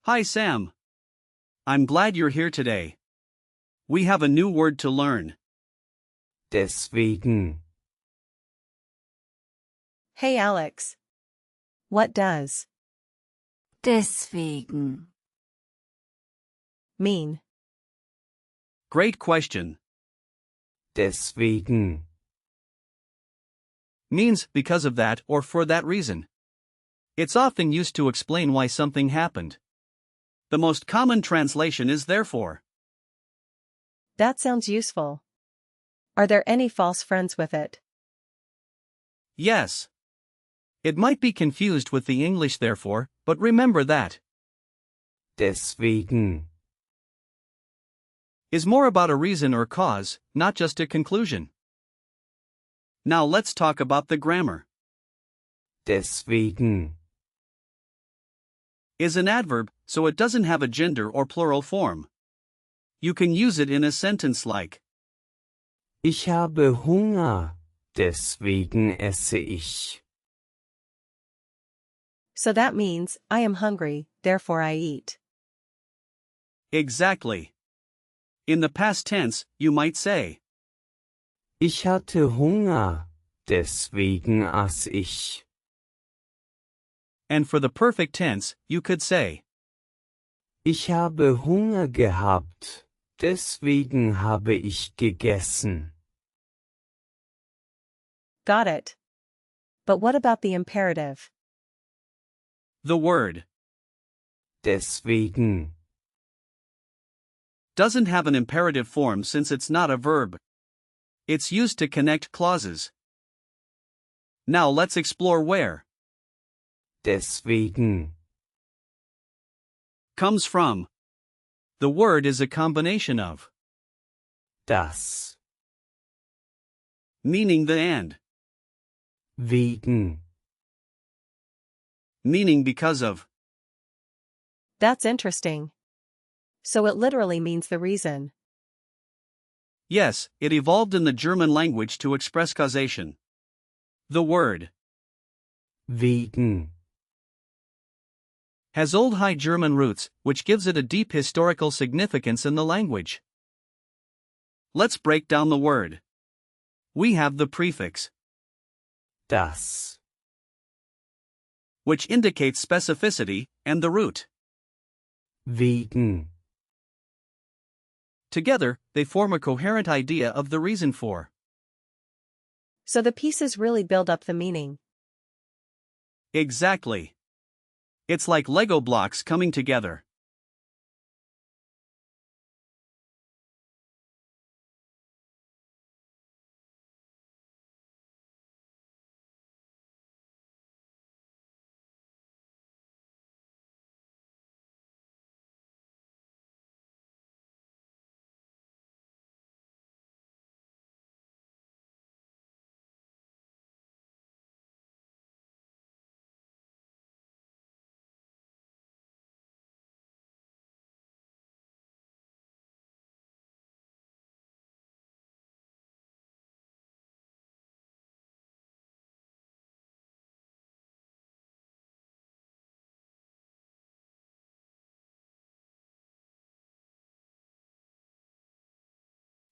Hi Sam. I'm glad you're here today. We have a new word to learn. Deswegen. Hey Alex. What does deswegen, mean? Great question. Deswegen. Means because of that or for that reason. It's often used to explain why something happened. The most common translation is therefore. That sounds useful. Are there any false friends with it? Yes. It might be confused with the English therefore, but remember that Deswegen. is more about a reason or cause, not just a conclusion. Now let's talk about the grammar. Deswegen. Is an adverb, so it doesn't have a gender or plural form. You can use it in a sentence like Ich habe Hunger, deswegen esse ich. So that means, I am hungry, therefore I eat. exactly. In the past tense, you might say Ich hatte Hunger, deswegen aß ich. and for the perfect tense, you could say Ich habe Hunger gehabt, deswegen habe ich gegessen. Got it. But what about the imperative? the word Deswegen. doesn't have an imperative form since it's not a verb. It's used to connect clauses. Now let's explore where Deswegen. comes from. The word is a combination of Das. meaning the and, Wegen. meaning because of. That's interesting. So it literally means the reason. Yes, it evolved in the German language to express causation. The word Wegen. has Old High German roots, which gives it a deep historical significance in the language. Let's break down the word. We have the prefix, Das. which indicates specificity, and the root. Wegen. Together, they form a coherent idea of the reason for. So the pieces really build up the meaning. Exactly. It's like Lego blocks coming together.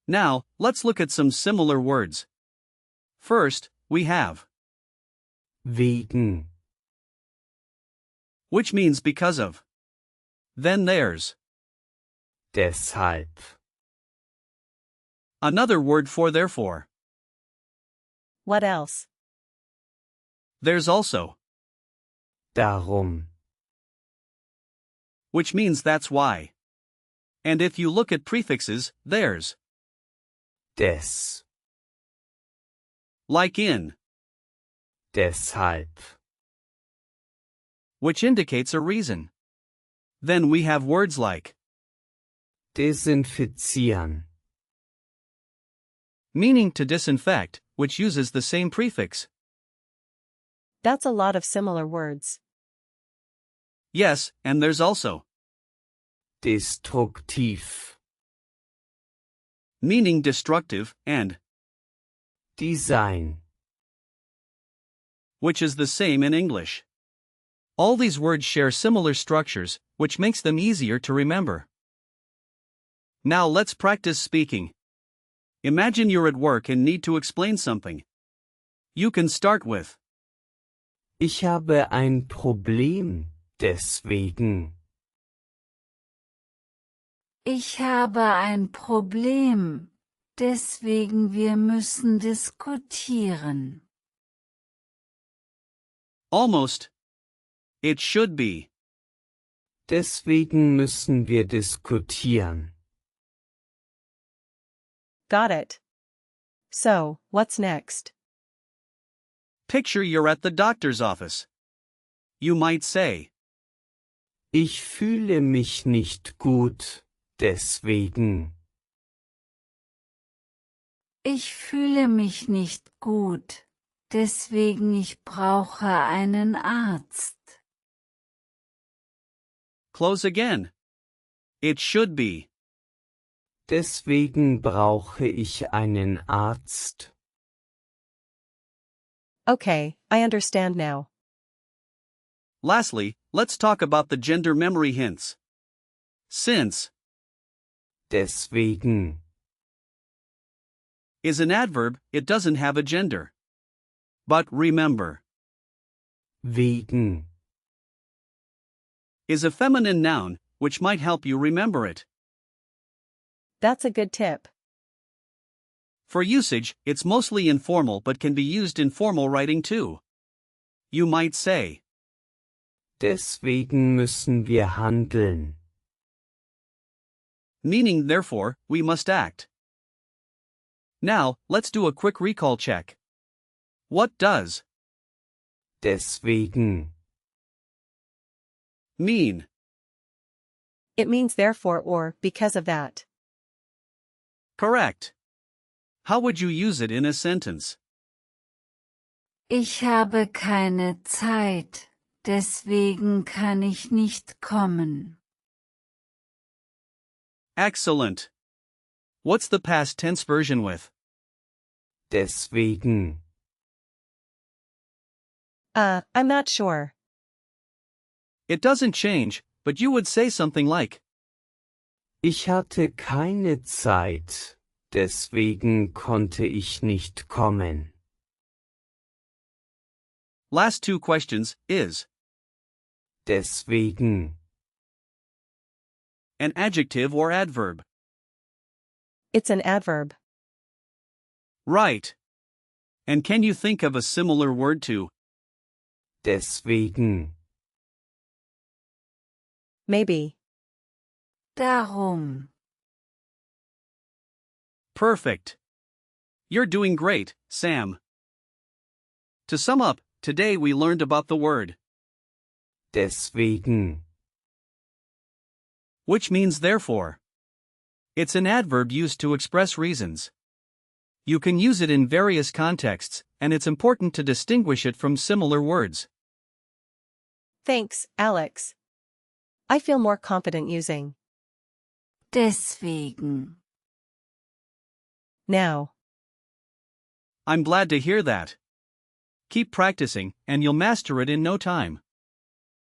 Now, let's look at some similar words. First, we have Wegen. which means because of. Then there's Deshalb. another word for therefore. What else? There's also, Darum. which means that's why. And if you look at prefixes, there's Des. like in, Deshalb. which indicates a reason. Then we have words like Desinfizieren. meaning to disinfect, which uses the same prefix. That's a lot of similar words. Yes, and there's also Destruktiv. meaning destructive, and Design. which is the same in English. All these words share similar structures, which makes them easier to remember. Now let's practice speaking. Imagine you're at work and need to explain something. You can start with Ich habe ein Problem, deswegen. Ich habe ein Problem, deswegen wir müssen diskutieren. almost. It should be. Deswegen müssen wir diskutieren. Got it. So, what's next? Picture you're at the doctor's office. You might say, Ich fühle mich nicht gut, deswegen. Ich fühle mich nicht gut, deswegen ich brauche einen Arzt. close again. It should be. Deswegen brauche ich einen Arzt. Okay, I understand now. Lastly, let's talk about the gender memory hints. Since Deswegen. is an adverb, it doesn't have a gender. But remember, Wegen. is a feminine noun, which might help you remember it. That's a good tip. For usage, it's mostly informal but can be used in formal writing too. You might say, Deswegen müssen wir handeln. meaning therefore, we must act. Now, let's do a quick recall check. What does Deswegen. mean? It means therefore or because of that. Correct. How would you use it in a sentence? Ich habe keine Zeit, deswegen kann ich nicht kommen. Excellent. What's the past tense version with? Deswegen. I'm not sure. It doesn't change, but you would say something like, Ich hatte keine Zeit, deswegen konnte ich nicht kommen. last two questions, is Deswegen. an adjective or adverb? It's an adverb. Right. And can you think of a similar word to Deswegen. Maybe. Darum. perfect? You're doing great, Sam. To sum up, today we learned about the word Deswegen. which means therefore. It's an adverb used to express reasons. You can use it in various contexts, and it's important to distinguish it from similar words. Thanks, Alex. I feel more confident using Deswegen. now. I'm glad to hear that. Keep practicing, and you'll master it in no time.